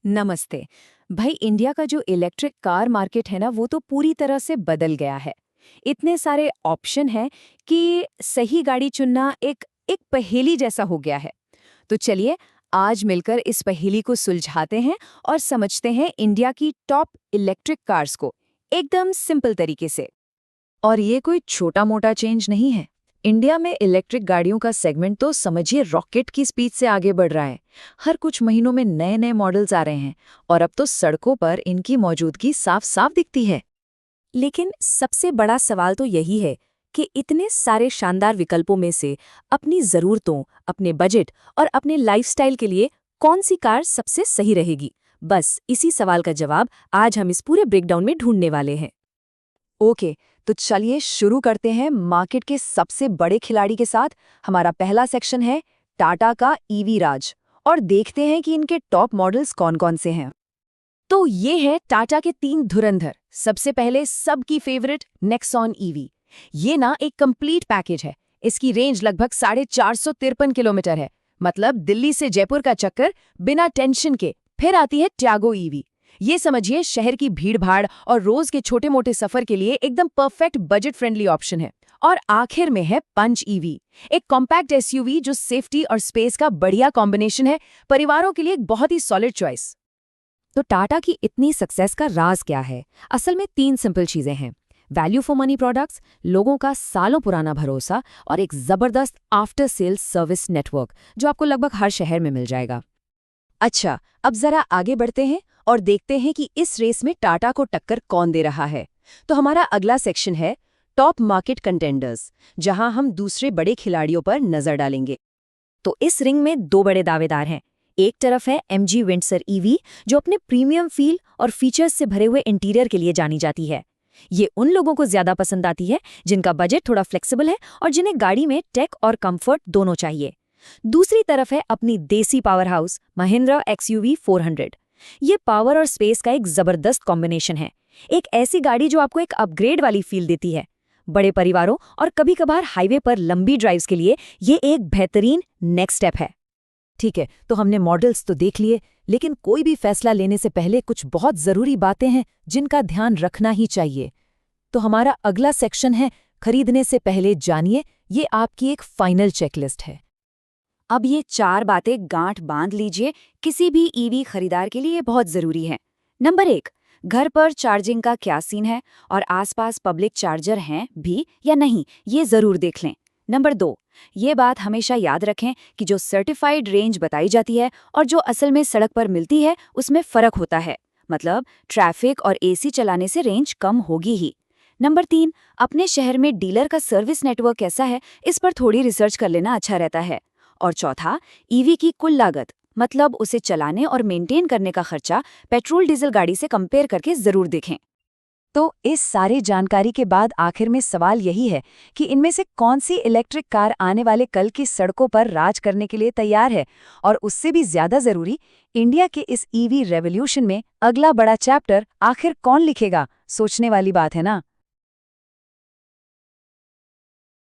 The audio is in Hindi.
नमस्ते। भाई इंडिया का जो इलेक्ट्रिक कार मार्केट है ना वो तो पूरी तरह से बदल गया है। इतने सारे ऑप्शन हैं कि सही गाड़ी चुनना एक एक पहेली जैसा हो गया है। तो चलिए आज मिलकर इस पहेली को सुलझाते हैं और समझते हैं इंडिया की टॉप इलेक्ट्रिक कार्स को एकदम सिंपल तरीके से। और ये कोई छोटा मोटा चेंज नहीं है। इंडिया में इलेक्ट्रिक गाड़ियों का सेगमेंट तो समझिए रॉकेट की स्पीड से आगे बढ़ रहा है। हर कुछ महीनों में नए नए मॉडल्स आ रहे हैं और अब तो सड़कों पर इनकी मौजूदगी साफ साफ दिखती है। लेकिन सबसे बड़ा सवाल तो यही है कि इतने सारे शानदार विकल्पों में से अपनी ज़रूरतों, अपने बजट और अपने लाइफस्टाइल के लिए कौन सी कार सबसे सही रहेगी। बस इसी सवाल का जवाब आज हम इस पूरे ब्रेकडाउन में ढूंढने वाले हैं। ओके, तो चलिए शुरू करते हैं मार्केट के सबसे बड़े खिलाड़ी के साथ। हमारा पहला सेक्शन है टाटा का ईवी राज और देखते हैं कि इनके टॉप मॉडल्स कौन कौन से हैं। तो ये है टाटा के 3 धुरंधर। सबसे पहले सबकी फेवरेट नेक्सॉन ईवी। ये ना एक कंप्लीट पैकेज है। इसकी रेंज लगभग 453 किलोमीटर है, मतलब दिल्ली से जयपुर का चक्कर बिना टेंशन के। फिर आती है ट्यागो ईवी। ये समझिए शहर की भीड़-भाड़ और रोज के छोटे-मोटे सफर के लिए एकदम परफेक्ट बजट फ्रेंडली ऑप्शन है। और आखिर में है पंच ईवी, एक कॉम्पैक्ट एसयूवी जो सेफ्टी और स्पेस का बढ़िया कॉम्बिनेशन है। परिवारों के लिए एक बहुत ही सॉलिड चॉइस। तो टाटा की इतनी सक्सेस का राज क्या है? असल में 3 सिंपल चीजें हैं। वैल्यू फॉर मनी प्रोडक्ट्स, लोगों का सालों पुराना भरोसा और एक जबरदस्त आफ्टर सेल्स सर्विस नेटवर्क जो आपको लगभग हर शहर में मिल जाएगा। अच्छा, अब जरा आगे बढ़ते हैं और देखते हैं कि इस रेस में टाटा को टक्कर कौन दे रहा है। तो हमारा अगला सेक्शन है टॉप मार्केट कंटेंडर्स, जहां हम दूसरे बड़े खिलाड़ियों पर नजर डालेंगे। तो इस रिंग में 2 बड़े दावेदार हैं। एक तरफ है MG विंडसर ईवी जो अपने प्रीमियम फील और फीचर्स से भरे हुए इंटीरियर के लिए जानी जाती है। ये उन लोगों को ज्यादा पसंद आती है जिनका बजट थोड़ा फ्लेक्सिबल है और जिन्हें गाड़ी में टेक और कंफर्ट दोनों चाहिए। दूसरी तरफ है अपनी देसी पावर हाउस महिंद्रा XUV 400। ये पावर और स्पेस का एक जबरदस्त कॉम्बिनेशन है। एक ऐसी गाड़ी जो आपको एक अपग्रेड वाली फील देती है। बड़े परिवारों और कभी-कभार हाईवे पर लंबी ड्राइव्स के लिए ये एक बेहतरीन नेक्स्ट स्टेप है। ठीक है, तो हमने मॉडल्स तो देख लिए, लेकिन कोई भी फैसला लेने से पहले कुछ बहुत जरूरी बातें हैं जिनका ध्यान रखना ही चाहिए। तो हमारा अगला सेक्शन है खरीदने से पहले जानिए। ये आपकी एक फाइनल चेकलिस्ट है। अब ये 4 बातें गांठ बांध लीजिए, किसी भी ईवी खरीदार के लिए ये बहुत जरूरी है। नंबर 1, घर पर चार्जिंग का क्या सीन है और आसपास पब्लिक चार्जर हैं भी या नहीं, ये जरूर देख लें। नंबर 2, ये बात हमेशा याद रखें कि जो सर्टिफाइड रेंज बताई जाती है और जो असल में सड़क पर मिलती है उसमें फर्क होता है। मतलब ट्रैफिक और AC चलाने से रेंज कम होगी ही। नंबर 3, अपने शहर में डीलर का सर्विस नेटवर्क कैसा है, इस पर थोड़ी रिसर्च कर लेना अच्छा रहता है। और चौथा, ईवी की कुल लागत, मतलब उसे चलाने और मेंटेन करने का खर्चा पेट्रोल डीजल गाड़ी से कंपेयर करके जरूर देखें। तो इस सारी जानकारी के बाद आखिर में सवाल यही है कि इनमें से कौन सी इलेक्ट्रिक कार आने वाले कल की सड़कों पर राज करने के लिए तैयार है, और उससे भी ज्यादा जरूरी, इंडिया के इस ईवी रेवोल्यूशन में अगला बड़ा चैप्टर आखिर कौन लिखेगा। सोचने वाली बात है ना।